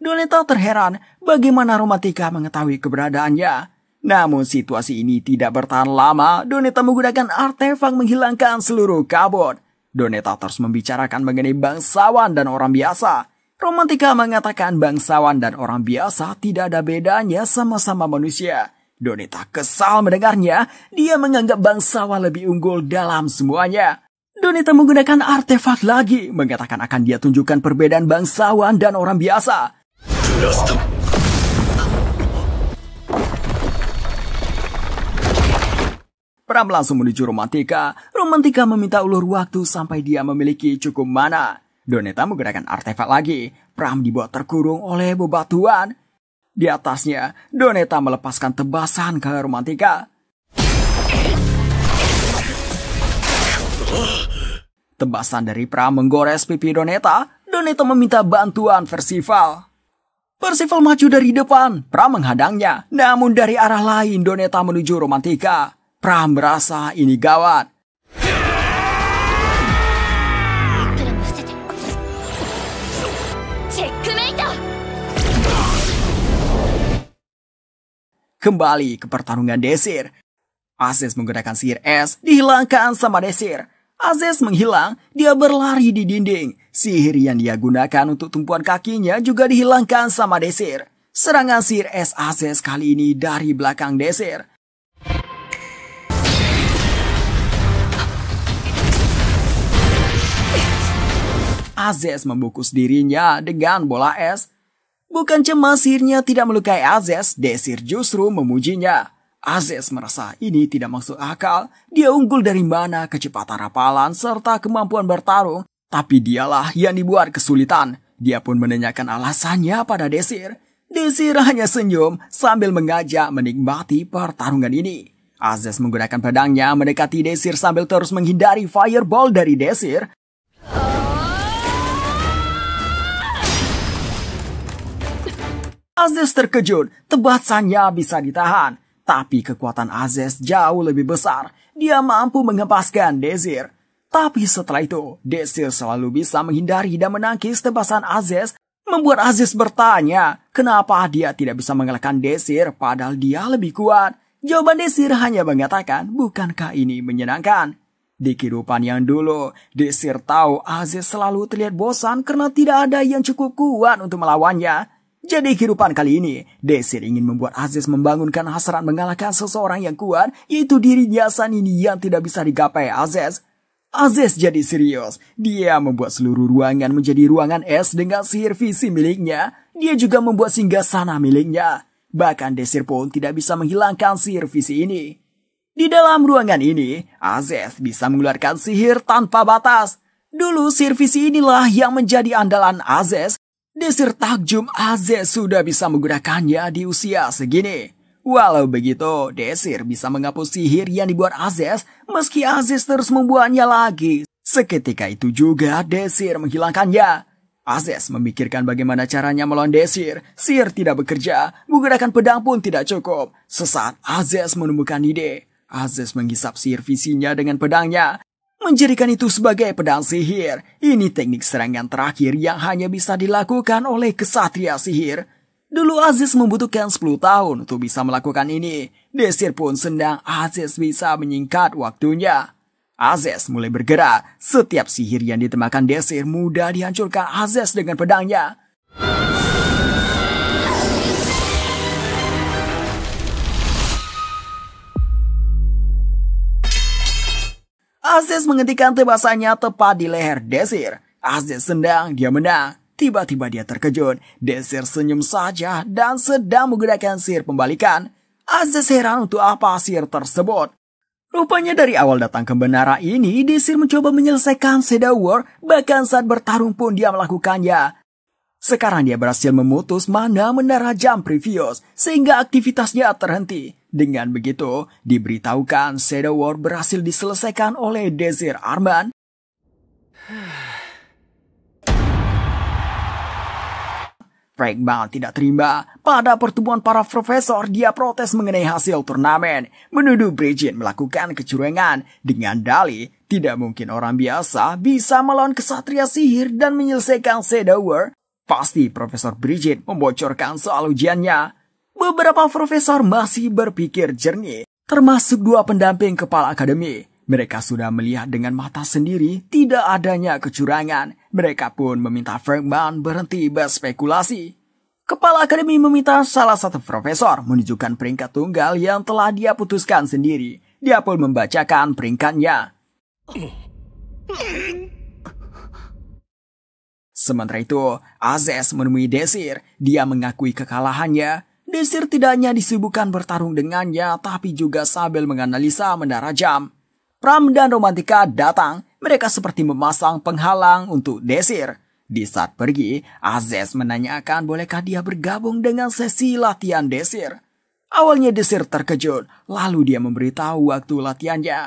Donetta terheran bagaimana Romantika mengetahui keberadaannya. Namun situasi ini tidak bertahan lama. Donetta menggunakan artefak menghilangkan seluruh kabut. Donetta terus membicarakan mengenai bangsawan dan orang biasa. Romantika mengatakan bangsawan dan orang biasa tidak ada bedanya, sama-sama manusia. Donetta kesal mendengarnya. Dia menganggap bangsawan lebih unggul dalam semuanya. Donetta menggunakan artefak lagi, mengatakan akan dia tunjukkan perbedaan bangsawan dan orang biasa. Pram langsung menuju Romantika. Romantika meminta ulur waktu sampai dia memiliki cukup mana. Donetta menggunakan artefak lagi. Pram dibuat terkurung oleh bebatuan. Di atasnya, Donetta melepaskan tebasan ke Romantika. Tebasan dari Pram menggores pipi Donetta. Donetta meminta bantuan Percival. Percival maju dari depan. Pram menghadangnya. Namun dari arah lain, Donetta menuju Romantika. Pram merasa ini gawat. Kembali ke pertarungan Desir. Azez menggunakan sihir es, dihilangkan sama Desir. Azez menghilang, dia berlari di dinding. Sihir yang dia gunakan untuk tumpuan kakinya juga dihilangkan sama Desir. Serangan sihir es Azez kali ini dari belakang Desir. Azez membungkus dirinya dengan bola es. Bukan cuma sihirnya tidak melukai Azez, Desir justru memujinya. Azez merasa ini tidak masuk akal. Dia unggul dari mana kecepatan rapalan serta kemampuan bertarung. Tapi dialah yang dibuat kesulitan. Dia pun menanyakan alasannya pada Desir. Desir hanya senyum sambil mengajak menikmati pertarungan ini. Azez menggunakan pedangnya mendekati Desir sambil terus menghindari fireball dari Desir. Azez terkejut, tebasannya bisa ditahan. Tapi kekuatan Azez jauh lebih besar. Dia mampu mengempaskan Desir. Tapi setelah itu, Desir selalu bisa menghindari dan menangkis tebasan Azez. Membuat Azez bertanya, kenapa dia tidak bisa mengalahkan Desir padahal dia lebih kuat. Jawaban Desir hanya mengatakan, bukankah ini menyenangkan? Di kehidupan yang dulu, Desir tahu Azez selalu terlihat bosan karena tidak ada yang cukup kuat untuk melawannya. Jadi kehidupan kali ini, Desir ingin membuat Azez membangunkan hasrat mengalahkan seseorang yang kuat, yaitu dirinya saat ini yang tidak bisa digapai Azez. Azez jadi serius. Dia membuat seluruh ruangan menjadi ruangan es dengan sihir visi miliknya. Dia juga membuat singgasana miliknya. Bahkan Desir pun tidak bisa menghilangkan sihir visi ini. Di dalam ruangan ini, Azez bisa mengeluarkan sihir tanpa batas. Dulu sihir visi inilah yang menjadi andalan Azez. Desir takjub Azez sudah bisa menggunakannya di usia segini. Walau begitu, Desir bisa menghapus sihir yang dibuat Azez meski Azez terus membuatnya lagi. Seketika itu juga Desir menghilangkannya. Azez memikirkan bagaimana caranya melawan Desir. Sihir tidak bekerja, menggunakan pedang pun tidak cukup. Sesaat Azez menemukan ide. Azez menghisap sihir visinya dengan pedangnya, menjadikan itu sebagai pedang sihir. Ini teknik serangan terakhir yang hanya bisa dilakukan oleh kesatria sihir. Dulu Azez membutuhkan 10 tahun untuk bisa melakukan ini. Desir pun senang Azez bisa menyingkat waktunya. Azez mulai bergerak. Setiap sihir yang ditemakan Desir mudah dihancurkan Azez dengan pedangnya. Azez menghentikan tebasannya tepat di leher Desir. Azez senang dia menang. Tiba-tiba dia terkejut. Desir senyum saja dan sedang menggunakan sihir pembalikan. Azez heran untuk apa sihir tersebut. Rupanya dari awal datang ke menara ini, Desir mencoba menyelesaikan Shadow War, bahkan saat bertarung pun dia melakukannya. Sekarang dia berhasil memutus mana menara jam previous, sehingga aktivitasnya terhenti. Dengan begitu, diberitahukan Shadow War berhasil diselesaikan oleh Desir Arman. Fragman tidak terima. Pada pertemuan para profesor, dia protes mengenai hasil turnamen, menuduh Bridget melakukan kecurangan. Dengan dalih, tidak mungkin orang biasa bisa melawan kesatria sihir dan menyelesaikan Shadow War. Pasti Profesor Bridget membocorkan soal ujiannya. Beberapa profesor masih berpikir jernih, termasuk 2 pendamping kepala akademi. Mereka sudah melihat dengan mata sendiri tidak adanya kecurangan. Mereka pun meminta Fragman berhenti berspekulasi. Kepala akademi meminta salah satu profesor menunjukkan peringkat tunggal yang telah dia putuskan sendiri. Dia pun membacakan peringkatnya. Sementara itu, Azez menemui Desir. Dia mengakui kekalahannya. Desir tidak hanya disibukkan bertarung dengannya, tapi juga sambil menganalisa menara jam. Pram dan Romantika datang. Mereka seperti memasang penghalang untuk Desir. Di saat pergi, Azez menanyakan bolehkah dia bergabung dengan sesi latihan Desir. Awalnya Desir terkejut, lalu dia memberitahu waktu latihannya.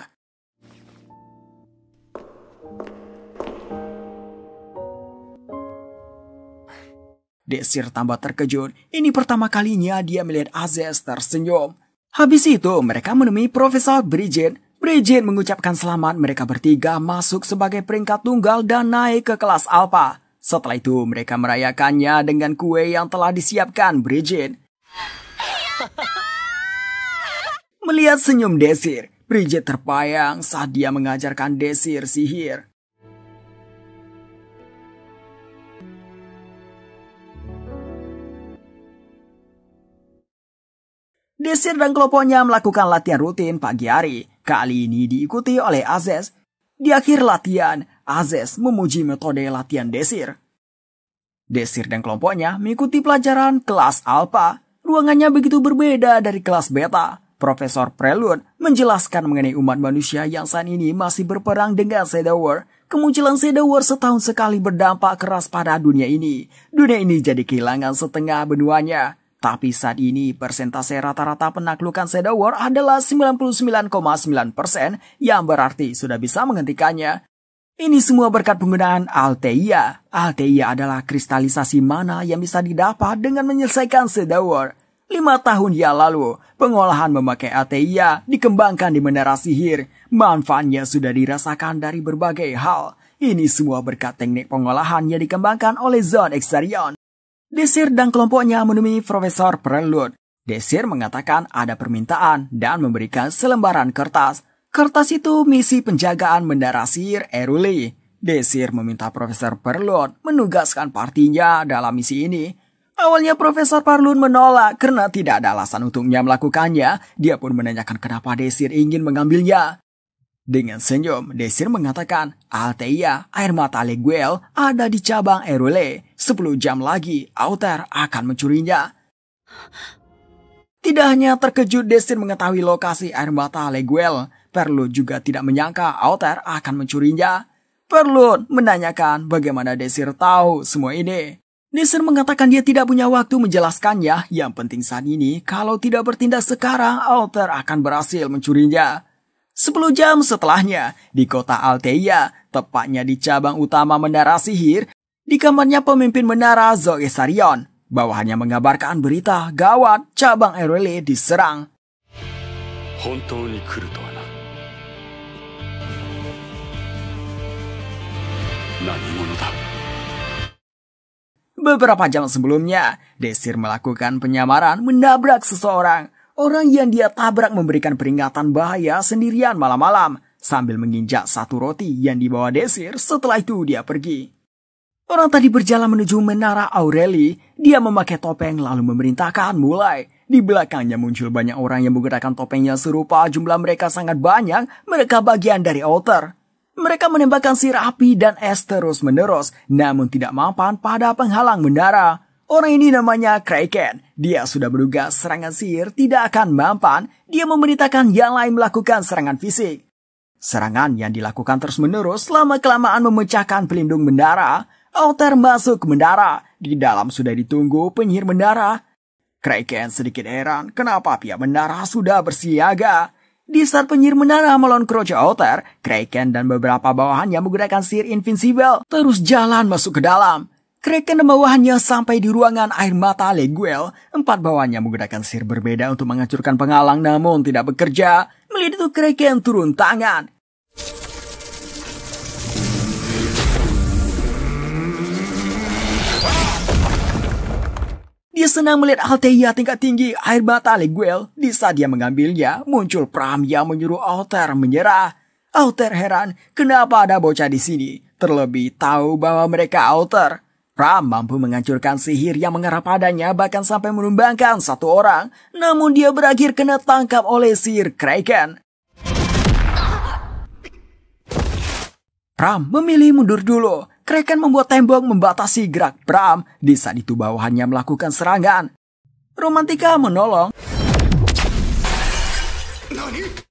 Desir tambah terkejut. Ini pertama kalinya dia melihat Azez tersenyum. Habis itu, mereka menemui Profesor Bridget. Bridget mengucapkan selamat mereka bertiga masuk sebagai peringkat tunggal dan naik ke kelas Alpha. Setelah itu mereka merayakannya dengan kue yang telah disiapkan Bridget. Melihat senyum Desir, Bridget terpayang saat dia mengajarkan Desir sihir. Desir dan kelompoknya melakukan latihan rutin pagi hari. Kali ini diikuti oleh Azez. Di akhir latihan, Azez memuji metode latihan Desir. Desir dan kelompoknya mengikuti pelajaran kelas Alpha. Ruangannya begitu berbeda dari kelas Beta. Profesor Prelude menjelaskan mengenai umat manusia yang saat ini masih berperang dengan Shadow War. Kemunculan Shadow War setahun sekali berdampak keras pada dunia ini. Dunia ini jadi kehilangan setengah benuanya. Tapi saat ini persentase rata-rata penaklukan Shadow War adalah 99,9% yang berarti sudah bisa menghentikannya. Ini semua berkat penggunaan Althea. Althea adalah kristalisasi mana yang bisa didapat dengan menyelesaikan Shadow War. 5 tahun yang lalu, pengolahan memakai Althea dikembangkan di menara sihir. Manfaatnya sudah dirasakan dari berbagai hal. Ini semua berkat teknik pengolahan yang dikembangkan oleh Zone Exterion. Desir dan kelompoknya menemui Profesor Prelude. Desir mengatakan ada permintaan dan memberikan selembaran kertas. Kertas itu misi penjagaan menara sihir Eruli. Desir meminta Profesor Prelude menugaskan partinya dalam misi ini. Awalnya Profesor Prelude menolak karena tidak ada alasan untuknya melakukannya. Dia pun menanyakan kenapa Desir ingin mengambilnya. Dengan senyum, Desir mengatakan, Althea, air mata Leguel, ada di cabang Erule. 10 jam lagi, Auter akan mencurinya. Tidak hanya terkejut Desir mengetahui lokasi air mata Leguel, Prelude juga tidak menyangka Auter akan mencurinya. Prelude menanyakan bagaimana Desir tahu semua ini. Desir mengatakan dia tidak punya waktu menjelaskannya. Yang penting saat ini, kalau tidak bertindak sekarang, Alter akan berhasil mencurinya. 10 jam setelahnya, di kota Alteia, tepatnya di cabang utama Menara Sihir, di kamarnya pemimpin menara Zoe Sarion, bawahannya mengabarkan berita gawat cabang Aureli diserang. Beberapa jam sebelumnya, Desir melakukan penyamaran menabrak seseorang. Orang yang dia tabrak memberikan peringatan bahaya sendirian malam-malam sambil menginjak satu roti yang dibawa Desir. Setelah itu dia pergi. Orang tadi berjalan menuju menara Aureli. Dia memakai topeng lalu memerintahkan mulai. Di belakangnya muncul banyak orang yang menggunakan topeng yang serupa. Jumlah mereka sangat banyak. Mereka bagian dari Alter. Mereka menembakkan sihir api dan es terus-menerus, namun tidak mampan pada penghalang menara. Orang ini namanya Kraken. Dia sudah menduga serangan sihir tidak akan mampan. Dia memerintahkan yang lain melakukan serangan fisik. Serangan yang dilakukan terus-menerus lama-kelamaan memecahkan pelindung menara. Alter masuk ke menara. Di dalam sudah ditunggu penyihir menara. Kraken sedikit heran kenapa pihak menara sudah bersiaga. Di saat penyihir menara melawan kroco Alter, Kraken dan beberapa bawahannya menggunakan sihir invincible terus jalan masuk ke dalam. Kraken dan bawahannya sampai di ruangan air mata Leguel. 4 bawahannya menggunakan sihir berbeda untuk menghancurkan penghalang namun tidak bekerja. Melihat itu Kraken turun tangan. Dia senang melihat Alteia tingkat tinggi air mata Leguel. Di saat dia mengambilnya, muncul Pram yang menyuruh Alter menyerah. Alter heran, kenapa ada bocah di sini? Terlebih tahu bahwa mereka Alter. Pram mampu menghancurkan sihir yang mengarah padanya bahkan sampai menumbangkan satu orang. Namun dia berakhir kena tangkap oleh sihir Kraken. Pram memilih mundur dulu. Kraken membuat tembok membatasi gerak Pram. Di saat itu bawahannya melakukan serangan. Romantika menolong.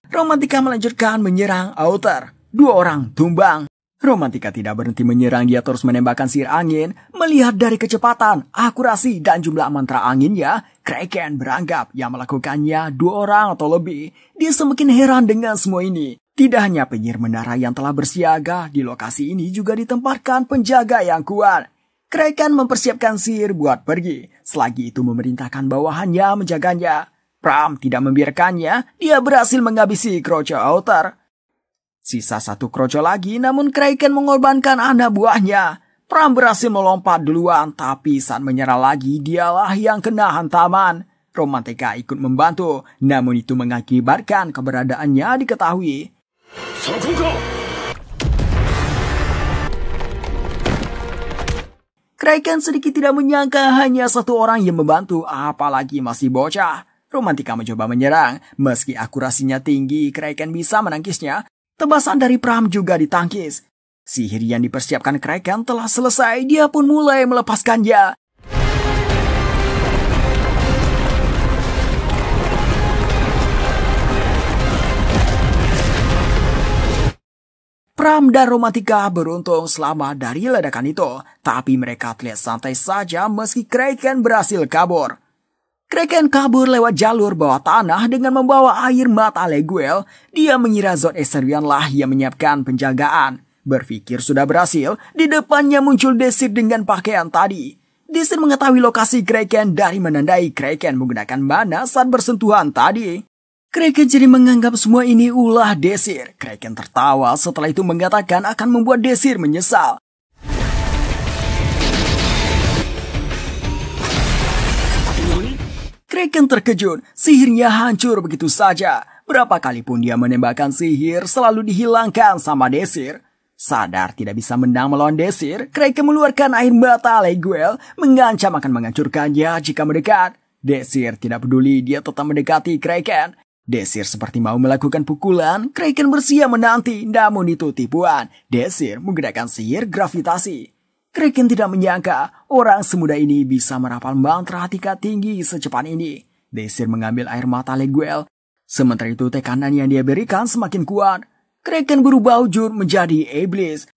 Romantika melanjutkan menyerang Alter. 2 orang tumbang. Romantika tidak berhenti menyerang, dia terus menembakkan sihir angin. Melihat dari kecepatan, akurasi, dan jumlah mantra anginnya, Kraken beranggap yang melakukannya 2 orang atau lebih. Dia semakin heran dengan semua ini. Tidak hanya penyihir menara yang telah bersiaga, di lokasi ini juga ditempatkan penjaga yang kuat. Kraken mempersiapkan sihir buat pergi. Selagi itu memerintahkan bawahannya menjaganya. Pram tidak membiarkannya, dia berhasil menghabisi kroco Alter. Sisa 1 kroco lagi, namun Kraken mengorbankan anak buahnya. Pram berhasil melompat duluan, tapi saat menyerah lagi, dialah yang kena hantaman. Romantika ikut membantu, namun itu mengakibatkan keberadaannya diketahui. Kraken sedikit tidak menyangka hanya 1 orang yang membantu, apalagi masih bocah. Romantika mencoba menyerang, meski akurasinya tinggi, Kraken bisa menangkisnya. Tebasan dari Pram juga ditangkis. Sihir yang dipersiapkan Kraken telah selesai, dia pun mulai melepaskannya. Pram dan Romantika beruntung selamat dari ledakan itu, tapi mereka terlihat santai saja meski Kraken berhasil kabur. Kraken kabur lewat jalur bawah tanah dengan membawa air mata Leguel. Dia mengira Zoe Sarion lah yang menyiapkan penjagaan. Berpikir sudah berhasil, di depannya muncul Desir dengan pakaian tadi. Desir mengetahui lokasi Kraken dari menandai Kraken menggunakan mana saat bersentuhan tadi. Kraken jadi menganggap semua ini ulah Desir. Kraken tertawa setelah itu mengatakan akan membuat Desir menyesal. Kraken terkejut, sihirnya hancur begitu saja. Berapa kali pun dia menembakkan sihir selalu dihilangkan sama Desir. Sadar tidak bisa menang melawan Desir, Kraken mengeluarkan air mata Leguel, mengancam akan menghancurkannya jika mendekat. Desir tidak peduli, dia tetap mendekati Kraken. Desir seperti mau melakukan pukulan, Kraken bersiap menanti, namun itu tipuan. Desir menggunakan sihir gravitasi. Kraken tidak menyangka orang semudah ini bisa merapal mantra tingkat tinggi secepat ini. Desir mengambil air mata Leguel. Sementara itu tekanan yang dia berikan semakin kuat. Kraken berubah wujud menjadi iblis.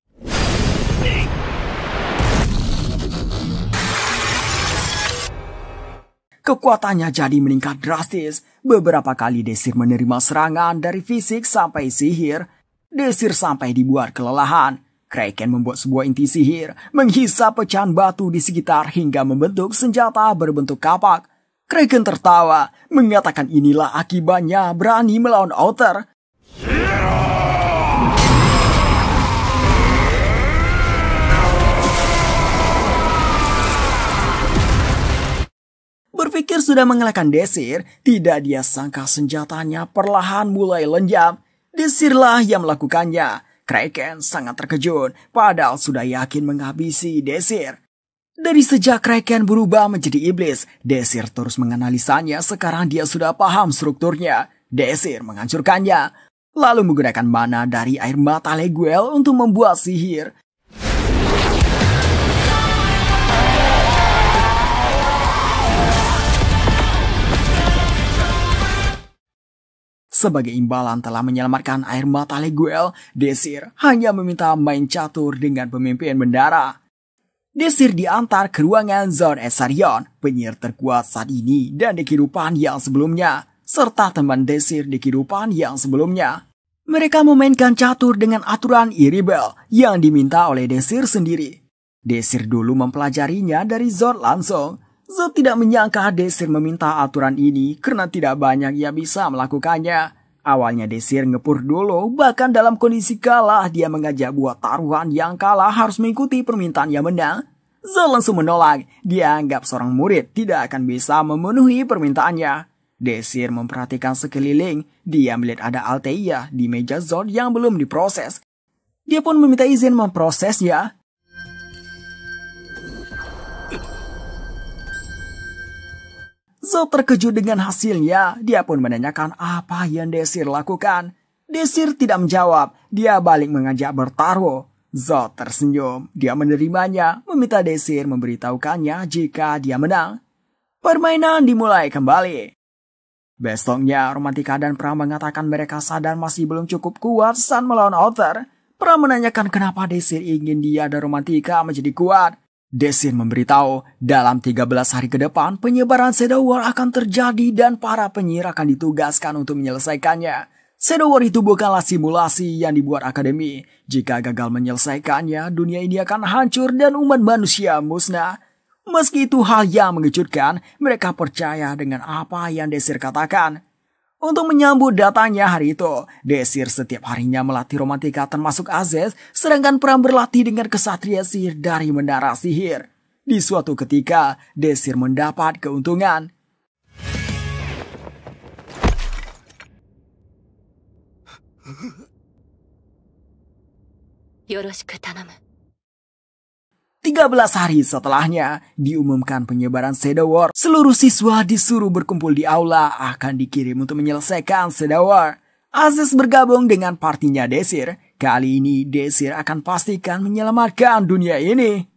Kekuatannya jadi meningkat drastis. Beberapa kali Desir menerima serangan dari fisik sampai sihir. Desir sampai dibuat kelelahan. Kraken membuat sebuah inti sihir, menghisap pecahan batu di sekitar hingga membentuk senjata berbentuk kapak. Kraken tertawa, mengatakan inilah akibatnya berani melawan Outer. Berpikir sudah mengalahkan Desir, tidak dia sangka senjatanya perlahan mulai lenjam. Desirlah yang melakukannya. Kraken sangat terkejut, padahal sudah yakin menghabisi Desir. Dari sejak Kraken berubah menjadi iblis, Desir terus menganalisanya. Sekarang dia sudah paham strukturnya. Desir menghancurkannya, lalu menggunakan mana dari air mata Leguel untuk membuat sihir. Sebagai imbalan telah menyelamatkan air mata Leguel, Desir hanya meminta main catur dengan pemimpin bendara. Desir diantar ke ruangan Zord Essarion, penyihir terkuat saat ini dan di kehidupan yang sebelumnya, serta teman Desir di kehidupan yang sebelumnya. Mereka memainkan catur dengan aturan Iribel yang diminta oleh Desir sendiri. Desir dulu mempelajarinya dari Zord langsung. Zord tidak menyangka Desir meminta aturan ini karena tidak banyak yang bisa melakukannya. Awalnya Desir ngepur dulu, bahkan dalam kondisi kalah dia mengajak buat taruhan yang kalah harus mengikuti permintaan yang menang. Zord langsung menolak, dia anggap seorang murid tidak akan bisa memenuhi permintaannya. Desir memperhatikan sekeliling, dia melihat ada Althea di meja Zord yang belum diproses. Dia pun meminta izin memprosesnya. Zord terkejut dengan hasilnya, dia pun menanyakan apa yang Desir lakukan. Desir tidak menjawab, dia balik mengajak bertaruh. Zord tersenyum, dia menerimanya, meminta Desir memberitahukannya jika dia menang. Permainan dimulai kembali. Besoknya, Romantika dan Pram mengatakan mereka sadar masih belum cukup kuat saat melawan Outer. Pram menanyakan kenapa Desir ingin dia dan Romantika menjadi kuat. Desir memberitahu, dalam 13 hari ke depan penyebaran Shadow War akan terjadi dan para penyihir akan ditugaskan untuk menyelesaikannya. Shadow War itu bukanlah simulasi yang dibuat akademi. Jika gagal menyelesaikannya, dunia ini akan hancur dan umat manusia musnah. Meski itu hal yang mengejutkan, mereka percaya dengan apa yang Desir katakan. Untuk menyambut datangnya hari itu, Desir setiap harinya melatih Romantika termasuk Azez, sedangkan Pram berlatih dengan kesatria sihir dari menara sihir. Di suatu ketika, Desir mendapat keuntungan.
Yoroshiku tanomu.
13 hari setelahnya, diumumkan penyebaran Shadow War. Seluruh siswa disuruh berkumpul di aula akan dikirim untuk menyelesaikan Shadow War. Azez bergabung dengan partinya Desir. Kali ini Desir akan pastikan menyelamatkan dunia ini.